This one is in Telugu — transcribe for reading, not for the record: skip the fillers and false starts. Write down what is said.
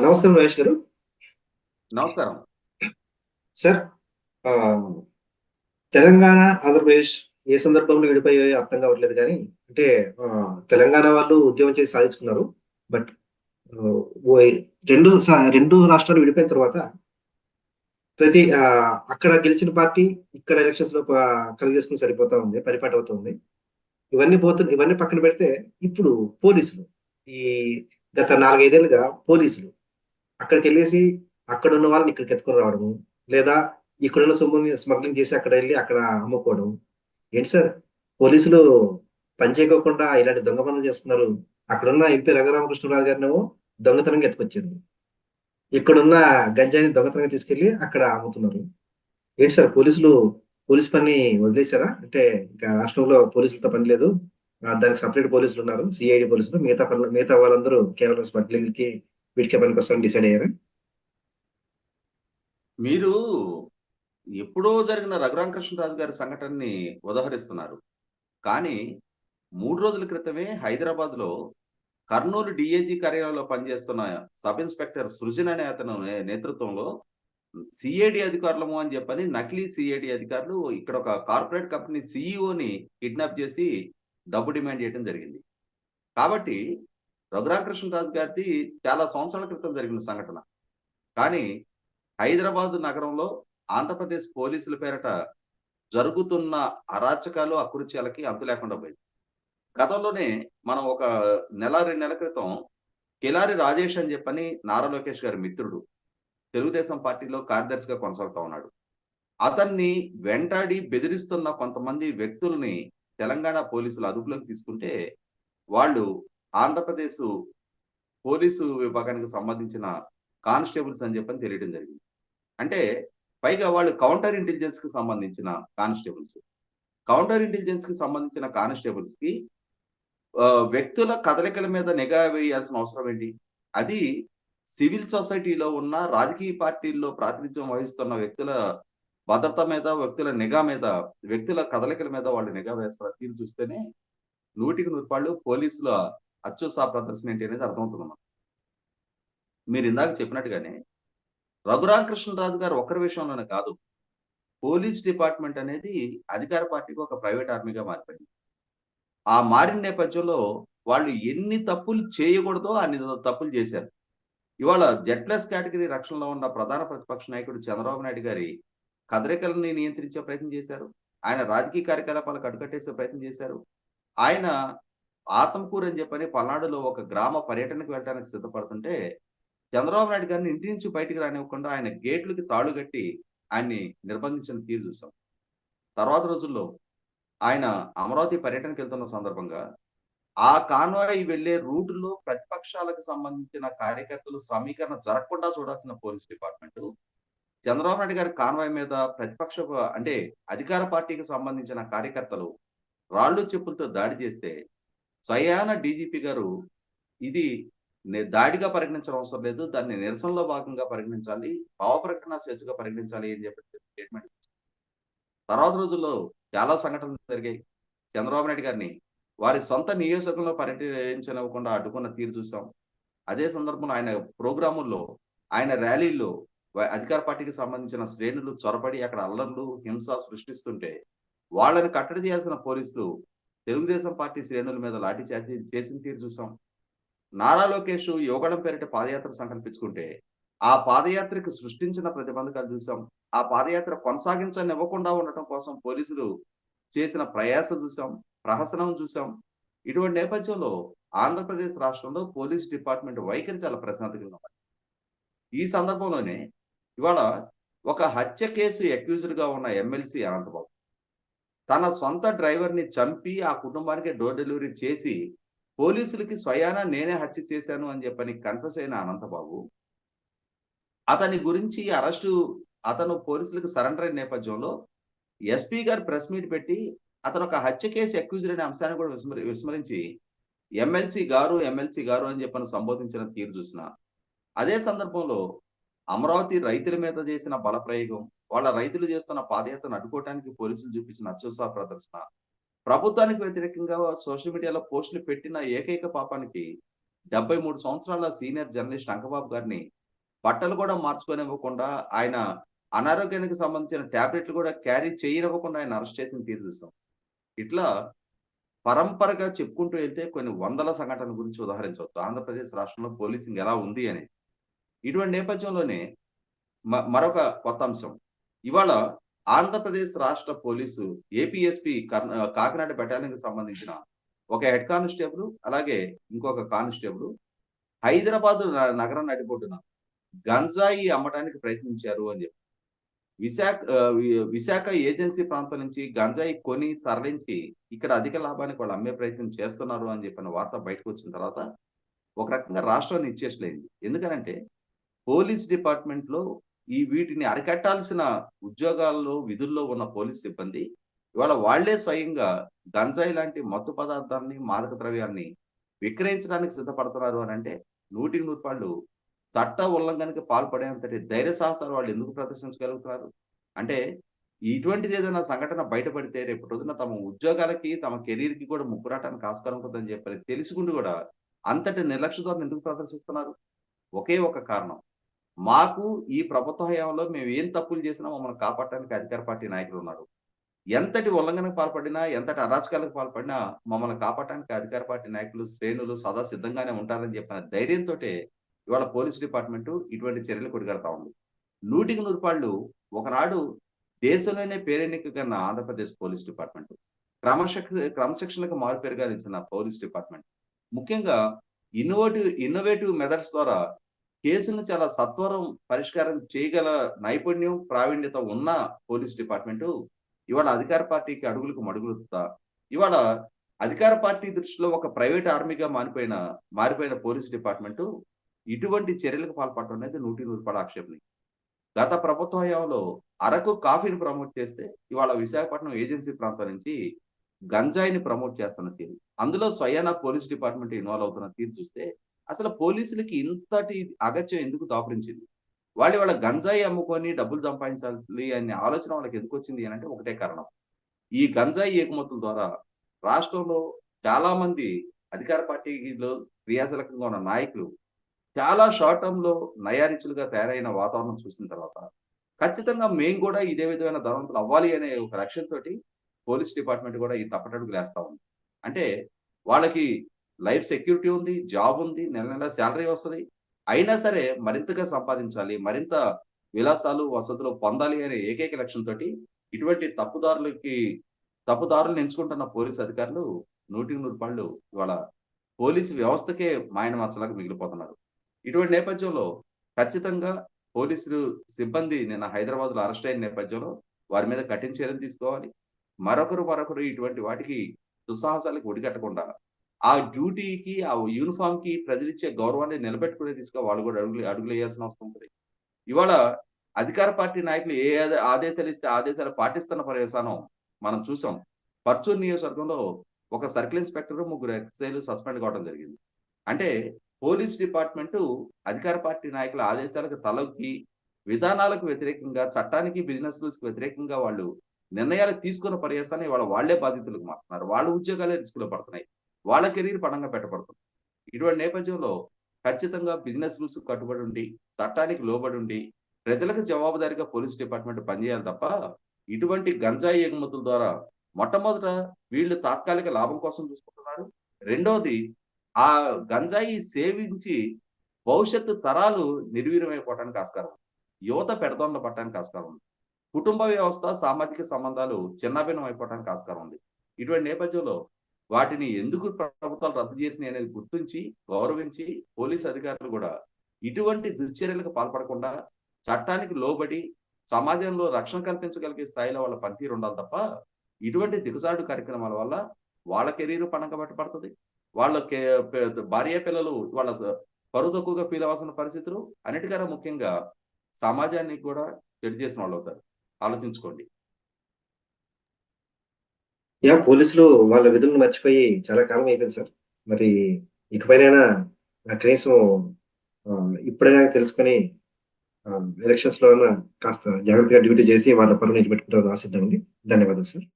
నమస్కారం మహేష్ గారు. నమస్కారం. సార్ ఆహ్, తెలంగాణ, ఆంధ్రప్రదేశ్ ఏ సందర్భంలో విడిపోయాయో అర్థం కావట్లేదు గానీ, అంటే తెలంగాణ వాళ్ళు ఉద్యమం చేసి సాధించుకున్నారు. బట్ ఆహ్, ఓయ్ 2 రాష్ట్రాలు విడిపోయిన తర్వాత అక్కడ గెలిచిన పార్టీ ఇక్కడ ఎలక్షన్స్‌లో కలుగజేసుకొని సరిపోతా ఉంది. పరిపాటి అవుతుంది. ఇవన్నీ పక్కన పెడితే ఇప్పుడు పోలీసులు ఈ గత 4, 5 ఏళ్లుగా పోలీసులు అక్కడికెళ్ళేసి అక్కడున్న వాళ్ళని ఇక్కడికి ఎత్తుకొని రావడము. లేదా ఇక్కడున్న సొమ్ముని స్మగ్లింగ్ చేసి అక్కడ అమ్ముకోవడం. ఏంటి సార్ పోలీసులు పని చేయకోకుండా ఇలాంటి దొంగ పనులు చేస్తున్నారు. అక్కడున్న ఎంపీ రఘురామకృష్ణరాజు గారినేమో దొంగతనంగా ఎత్తుకొచ్చారు. ఇక్కడున్న గంజాయిని దొంగతనంగా తీసుకెళ్ళి అక్కడ అమ్ముతున్నారు. ఏంటి సార్ పోలీస్ పని వదిలేసారా? అంటే ఇంకా రాష్ట్రంలో పోలీసులతో పని లేదు. దానికి సెపరేట్ పోలీసులున్నారు. సీఐడీ పోలీసులు. మిగతా వాళ్ళందరూ కేవలం స్మగ్లింగ్‌కి వీటికే పనికొస్తారని డిసైడ్ అయ్యారా? మీరు ఎప్పుడో జరిగిన రఘురామకృష్ణరాజు గారి సంఘటనని ఉదహరిస్తున్నారు. కానీ 3 రోజుల క్రితమే హైదరాబాద్‌లో కర్నూలు డీఐజీ కార్యాలయంలో పనిచేస్తున్న సబ్ ఇన్స్‌పెక్టర్ సృజన్ అనే అతను నేతృత్వంలో సీఐడీ అధికారులము అని చెప్పని నకిలీ సీఐడీ అధికారులు ఇక్కడ ఒక కార్పొరేట్ కంపెనీ సీఈఓని కిడ్నాప్ చేసి డబ్బు డిమాండ్ చేయడం జరిగింది. కాబట్టి రఘురామకృష్ణరాజు గారిది చాలా సంవత్సరాల క్రితం జరిగిన సంఘటన. కానీ హైదరాబాద్ నగరంలో ఆంధ్రప్రదేశ్ పోలీసుల పేరట జరుగుతున్న అరాచకాలు, అకృత్యాలకి అంతు లేకుండా పోయింది. గతంలోనే మనం ఒక నెల, 2 నెలల క్రితం కిలారి రాజేష్ అని చెప్పని నారా లోకేష్ గారి మిత్రుడు. తెలుగుదేశం పార్టీలో కార్యదర్శిగా కొనసాగుతా ఉన్నాడు. అతన్ని వెంటాడి బెదిరిస్తున్న కొంతమంది వ్యక్తుల్ని తెలంగాణ పోలీసులు అదుపులోకి తీసుకుంటే, వాళ్ళు ఆంధ్రప్రదేశ్ పోలీసు విభాగానికి సంబంధించిన కానిస్టేబుల్స్ అని చెప్పని తెలియడం జరిగింది. అంటే పైగా వాళ్ళు కౌంటర్ ఇంటెలిజెన్స్‌కి సంబంధించిన కానిస్టేబుల్స్. కౌంటర్ ఇంటెలిజెన్స్‌కి సంబంధించిన కానిస్టేబుల్స్‌కి వ్యక్తుల కదలికల మీద నిఘా వేయాల్సిన అవసరం ఏంటి? అది సివిల్ సొసైటీలో ఉన్న రాజకీయ పార్టీల్లో ప్రాతినిధ్యం వహిస్తున్న వ్యక్తుల భద్రత మీద, వ్యక్తుల నిఘా మీద, వ్యక్తుల కదలికల మీద వాళ్ళు నిఘా వేస్తున్న తీరు చూస్తేనే 100కి 100 పాళ్ళు పోలీసుల అత్యుత్సాహ ప్రదర్శన ఏంటి అనేది అర్థమవుతుంది మనకు. మీరు ఇందాక చెప్పినట్టుగానే రఘురామకృష్ణరాజు గారు ఒక్కరి విషయంలోనే కాదు. పోలీస్ డిపార్ట్‌మెంట్ అనేది అధికార పార్టీకి ఒక ప్రైవేట్ ఆర్మీగా మారిపోయింది. ఆ మారిన నేపథ్యంలో వాళ్ళు ఎన్ని తప్పులు చేయకూడదో అన్ని తప్పులు చేశారు. ఇవాళ జెడ్ ప్లస్ కేటగిరీ రక్షణలో ఉన్న ప్రధాన ప్రతిపక్ష నాయకుడు చంద్రబాబు నాయుడు గారి కదలికలని నియంత్రించే ప్రయత్నం చేశారు. ఆయన రాజకీయ కార్యకలాపాలకు అడ్డుకట్టేసే ప్రయత్నం చేశారు. ఆయన ఆత్మకూరు అని చెప్పని పల్నాడులో ఒక గ్రామ పర్యటనకు వెళ్ళడానికి సిద్ధపడుతుంటే చంద్రబాబు నాయుడు గారిని ఇంటి నుంచి బయటికి రానివ్వకుండా ఆయన గేట్లకి తాళు కట్టి ఆయన్ని నిర్బంధించిన తీరు చూసాం. తర్వాత రోజుల్లో ఆయన అమరావతి పర్యటనకి వెళ్తున్న సందర్భంగా ఆ కాన్వాయ్ వెళ్లే రూట్‌లో ప్రతిపక్షాలకు సంబంధించిన కార్యకర్తలు సమీకరణ జరగకుండా చూడాల్సిన పోలీస్ డిపార్ట్‌మెంటు చంద్రబాబు నాయుడు గారి కాన్వాయ్ మీద అంటే అధికార పార్టీకి సంబంధించిన కార్యకర్తలు రాళ్ళు చెప్పులతో దాడి చేస్తే స్వయాన డీజీపీ గారు ఇది దాడిగా పరిగణించడం అవసరం లేదు. దాన్ని నిరసనలో భాగంగా పరిగణించాలి. భావ ప్రకటన స్వేచ్ఛగా పరిగణించాలి అని చెప్పి స్టేట్‌మెంట్. తర్వాత రోజుల్లో చాలా సంఘటనలు జరిగాయి. చంద్రబాబు నాయుడు గారిని వారి సొంత నియోజకవర్గంలో పర్యటించనివ్వకుండా అడ్డుకున్న తీరు చూసాం. అదే సందర్భంలో ఆయన ప్రోగ్రాముల్లో, ఆయన ర్యాలీల్లో అధికార పార్టీకి సంబంధించిన శ్రేణులు చొరబడి అక్కడ అల్లర్లు, హింస సృష్టిస్తుంటే వాళ్ళని కట్టడి చేయాల్సిన పోలీసులు తెలుగుదేశం పార్టీ శ్రేణుల మీద లాఠీ చార్జీ చేసిన తీరు చూసాం. నారా లోకేష్ యువగళం పేరిట పాదయాత్ర సంకల్పించుకుంటే, ఆ పాదయాత్రకు సృష్టించిన ప్రతిబంధకాలు చూసాం. ఆ పాదయాత్ర కొనసాగించనివ్వకుండా ఉండటం కోసం పోలీసులు చేసిన ప్రయాస చూసాం. ప్రహసనం చూసాం. ఇటువంటి నేపథ్యంలో ఆంధ్రప్రదేశ్ రాష్ట్రంలో పోలీస్ డిపార్ట్‌మెంట్ వైఖరి చాలా ప్రశ్నార్థకంగా ఉంది. ఈ సందర్భంలోనే ఇవాళ ఒక హత్య కేసు అక్యూజ్డ్‌గా ఉన్న ఎమ్మెల్సీ అనంతబాబు తన సొంత డ్రైవర్‌ని చంపి ఆ కుటుంబానికి డోర్ డెలివరీ చేసి పోలీసులకి స్వయాన నేనే హత్య చేశాను అని చెప్పని కన్ఫెస్ అయిన అనంతబాబు అతని గురించి అతను పోలీసులకు సరెండర్ అయిన నేపథ్యంలో ఎస్పీ గారు ప్రెస్ మీట్ పెట్టి అతను ఒక హత్య కేసు అక్యూజ్డ్ అనే అంశాన్ని కూడా విస్మరించి ఎమ్మెల్సీ గారు అని చెప్పని సంబోధించిన తీరు చూసిన అదే సందర్భంలో అమరావతి రైతుల మీద చేసిన బలప్రయోగం, వాళ్ళ రైతులు చేస్తున్న పాదయాత్రను అడ్డుకోవడానికి పోలీసులు చూపించిన అత్యుత్సాహ ప్రదర్శన, ప్రభుత్వానికి వ్యతిరేకంగా సోషల్ మీడియాలో పోస్టులు పెట్టిన ఏకైక పాపానికి 73 సంవత్సరాల సీనియర్ జర్నలిస్ట్ అంకబాబు గారిని బట్టలు కూడా మార్చుకోనివ్వకుండా, ఆయన అనారోగ్యానికి సంబంధించిన టాబ్లెట్లు కూడా క్యారీ చేయనివ్వకుండా ఆయన అరెస్ట్ చేసిన తీరు చూసాం. ఇట్లా పరంపరగా చెప్పుకుంటూ వెళ్తే కొన్ని వందల సంఘటనల గురించి ఉదాహరించవచ్చు. ఆంధ్రప్రదేశ్ రాష్ట్రంలో పోలీసింగ్ ఎలా ఉంది అని. ఇటువంటి నేపథ్యంలోనే మరొక కొత్త అంశం. ఇవాళ ఆంధ్రప్రదేశ్ రాష్ట్ర పోలీసు ఏపీఎస్పీ కాకినాడ బెటాలియన్‌కి సంబంధించిన ఒక హెడ్ కానిస్టేబుల్, అలాగే ఇంకొక కానిస్టేబుల్ హైదరాబాద్ నగరం నడిబొడ్డున గంజాయి అమ్మటానికి ప్రయత్నించారు అని చెప్పి. విశాఖ ఏజెన్సీ ప్రాంతం నుంచి గంజాయి కొని తరలించి ఇక్కడ అధిక లాభానికి వాళ్ళు అమ్మే ప్రయత్నం చేస్తున్నారు అని చెప్పిన వార్త బయటకొచ్చిన తర్వాత ఒక రకంగా రాష్ట్రం నిశ్చేష్లైంది. ఎందుకనంటే పోలీస్ డిపార్ట్మెంట్‌లో వీటిని అరికట్టాల్సిన ఉద్యోగాల్లో, విధుల్లో ఉన్న పోలీస్ సిబ్బంది ఇవాళ వాళ్ళే స్వయంగా గంజాయి లాంటి మత్తు పదార్థాన్ని, మాదక ద్రవ్యాన్ని విక్రయించడానికి సిద్ధపడుతున్నారు అనంటే 100% చట్ట ఉల్లంఘనకి పాల్పడేంతటి ధైర్య సాహసాలు వాళ్ళు ఎందుకు ప్రదర్శించగలుగుతున్నారు? అంటే ఇటువంటిది ఏదైనా సంఘటన బయటపడితే రేపటి రోజున తమ ఉద్యోగాలకి, తమ కెరీర్‌కి కూడా ముప్పురాటానికి ఆస్కారం ఉంటుందని చెప్పని తెలిసికుండి కూడా అంతటి నిర్లక్ష్య ధోరణి ఎందుకు ప్రదర్శిస్తున్నారు? ఒకే ఒక కారణం. మాకు ఈ ప్రభుత్వ హయాంలో మేము ఏం తప్పులు చేసినా మమ్మల్ని కాపాడటానికి అధికార పార్టీ నాయకులున్నారు. ఎంతటి ఉల్లంఘనకు పాల్పడినా, ఎంతటి అరాచకాలకు పాల్పడినా మమ్మల్ని కాపాడటానికి అధికార పార్టీ నాయకులు, శ్రేణులు సదా సిద్ధంగానే ఉంటారని చెప్పిన ధైర్యంతోటే ఇవాళ పోలీస్ డిపార్ట్‌మెంటు ఇటువంటి చర్యలకు ఒడిగడతా ఉంది. 100% ఒకనాడు దేశంలోనే పేరెన్నికగన్న ఆంధ్రప్రదేశ్ పోలీస్ డిపార్ట్‌మెంటు, క్రమశిక్షణకు మారుపేరుగా నిలిచిన పోలీస్ డిపార్ట్‌మెంట్. ముఖ్యంగా ఇన్నోవేటివ్ మెథడ్స్ ద్వారా కేసులను చాలా సత్వరం పరిష్కారం చేయగల నైపుణ్యం, ప్రావీణ్యత ఉన్న పోలీస్ డిపార్ట్‌మెంటు ఇవాళ అధికార పార్టీకి అడుగులకు మడుగులుతా, ఇవాళ అధికార పార్టీ దృష్టిలో ఒక ప్రైవేట్ ఆర్మీగా మారిపోయిన పోలీస్ డిపార్ట్‌మెంటు ఇటువంటి చర్యలకు పాల్పడటం అనేది 100% ఆక్షేపణీయం. గత ప్రభుత్వ హయాంలో అరకు కాఫీని ప్రమోట్ చేస్తే, ఇవాళ విశాఖపట్నం ఏజెన్సీ ప్రాంతం నుంచి గంజాయిని ప్రమోట్ చేస్తున్న తీరు. అందులో స్వయానా పోలీస్ డిపార్ట్‌మెంట్ ఇన్వాల్వ్ అవుతున్న తీరు చూస్తే, అసలు పోలీసులకి ఇంతటి అగత్యం ఎందుకు దాపురించింది? వాళ్ళ గంజాయి అమ్ముకొని డబ్బులు సంపాదించాలి అనే ఆలోచన వాళ్ళకి ఎందుకొచ్చింది అనంటే ఒకటే కారణం. ఈ గంజాయి ఎగుమతుల ద్వారా రాష్ట్రంలో చాలా మంది అధికార పార్టీలో క్రియాశీలకంగా ఉన్న నాయకులు చాలా షార్ట్ టర్మ్‌లో నయారిచులుగా తయారైన వాతావరణం చూసిన తర్వాత, ఖచ్చితంగా మేము కూడా ఇదే విధమైన ధనవంతులు అవ్వాలి అనే ఒక లక్ష్యంతోటి పోలీస్ డిపార్ట్‌మెంట్ కూడా ఈ తప్పటడుగులేస్తా ఉంది. అంటే వాళ్ళకి లైఫ్ సెక్యూరిటీ ఉంది, జాబ్ ఉంది, నెల నెల సాలరీ వస్తది. అయినా సరే మరింతగా సంపాదించాలి, మరింత విలాసాలు, వసతులు పొందాలి అనే ఏకైక లక్ష్యంతోటి ఇటువంటి తప్పుదారులను ఎంచుకుంటున్న పోలీస్ అధికారులు 100% ఇవాళ పోలీసు వ్యవస్థకే మాయనమచ్చలాగా మిగిలిపోతున్నారు. ఇటువంటి నేపథ్యంలో ఖచ్చితంగా పోలీసులు సిబ్బంది నిన్న హైదరాబాద్‌లో అరెస్ట్ అయిన నేపథ్యంలో వారి మీద కఠిన చర్యలు తీసుకోవాలి. మరొకరు ఇటువంటి వాటికి దుస్సాహసాలకు ఒడిగట్టకుండా ఆ డ్యూటీకి, ఆ యూనిఫార్మ్‌కి ప్రజలిచ్చే గౌరవాన్ని నిలబెట్టుకునే దిశగా వాళ్ళు కూడా అడుగులేయాల్సిన అవసరం ఉంటది. ఇవాళ అధికార పార్టీ నాయకులు ఏ ఆదేశాలు ఇస్తే ఆదేశాలు పాటిస్తున్న పర్యవసానం మనం చూసాం. పర్చూరు నియోజకవర్గంలో ఒక సర్కిల్ ఇన్స్‌పెక్టర్, ముగ్గురు ఎస్ఐలు సస్పెండ్ కావడం జరిగింది. అంటే పోలీస్ డిపార్ట్‌మెంటు అధికార పార్టీ నాయకుల ఆదేశాలకు తలొగ్గి, విధానాలకు వ్యతిరేకంగా, చట్టానికి, బిజినెస్ రూల్స్‌కి వ్యతిరేకంగా వాళ్ళు నిర్ణయాలు తీసుకున్న పర్యవసానం ఇవాళ వాళ్ళే బాధితులకు మారుతున్నారు. వాళ్ళ ఉద్యోగాలే రిస్క్‌లో పడుతున్నాయి. వాళ్ళ కెరీర్ పణంగా పెట్టబడుతుంది. ఇటువంటి నేపథ్యంలో ఖచ్చితంగా బిజినెస్ రూల్స్‌కి కట్టుబడి ఉండి, చట్టానికి లోబడి ఉండి, ప్రజలకు జవాబుదారీగా పోలీస్ డిపార్ట్‌మెంట్ పనిచేయాలి తప్ప, ఇటువంటి గంజాయి ఎగుమతుల ద్వారా మొట్టమొదట వీళ్ళు తాత్కాలిక లాభం కోసం చూసుకుంటున్నారు. రెండోది ఆ గంజాయి సేవించి భవిష్యత్తు తరాలు నిర్వీర్యమైపోవటానికి ఆస్కారం ఉంది. యువత పెడదొండ పట్టడానికి ఆస్కారం ఉంది. కుటుంబ వ్యవస్థ, సామాజిక సంబంధాలు చిన్నాభిన్నం అయిపోవటానికి ఆస్కారం ఉంది. ఇటువంటి నేపథ్యంలో వాటిని ఎందుకు ప్రభుత్వాలు రద్దు చేసినాయి అనేది గుర్తించి, గౌరవించి పోలీస్ అధికారులు కూడా ఇటువంటి దుశ్చర్యలకు పాల్పడకుండా చట్టానికి లోబడి సమాజంలో రక్షణ కల్పించగలిగే స్థాయిలో వాళ్ళ పనితీరు ఉండాలి తప్ప, ఇటువంటి దిగజాడు కార్యక్రమాల వల్ల వాళ్ళ కెరీర్ పణంగా పెట్టబడుతది. వాళ్ళ కే పె భార్య పిల్లలు వాళ్ళ పరువు తక్కువగా ఫీల్ అవ్వాల్సిన పరిస్థితులు, అన్నిటికన్నా ముఖ్యంగా సమాజానికి కూడా చెడు చేసిన వాళ్ళవుతారు. ఆలోచించుకోండి. పోలీసులు వాళ్ళ విధులను మర్చిపోయి చాలా కాలం అయిపోయింది సార్. మరి ఇకపైనైనా కనీసం ఇప్పుడైనా తెలుసుకొని ఎలక్షన్స్‌లో అన్నా కాస్త జాగ్రత్తగా డ్యూటీ చేసి వాళ్ళ పనులు నిలబెట్టుకుంటారని ఆశిద్దామండి. ధన్యవాదాలు సార్.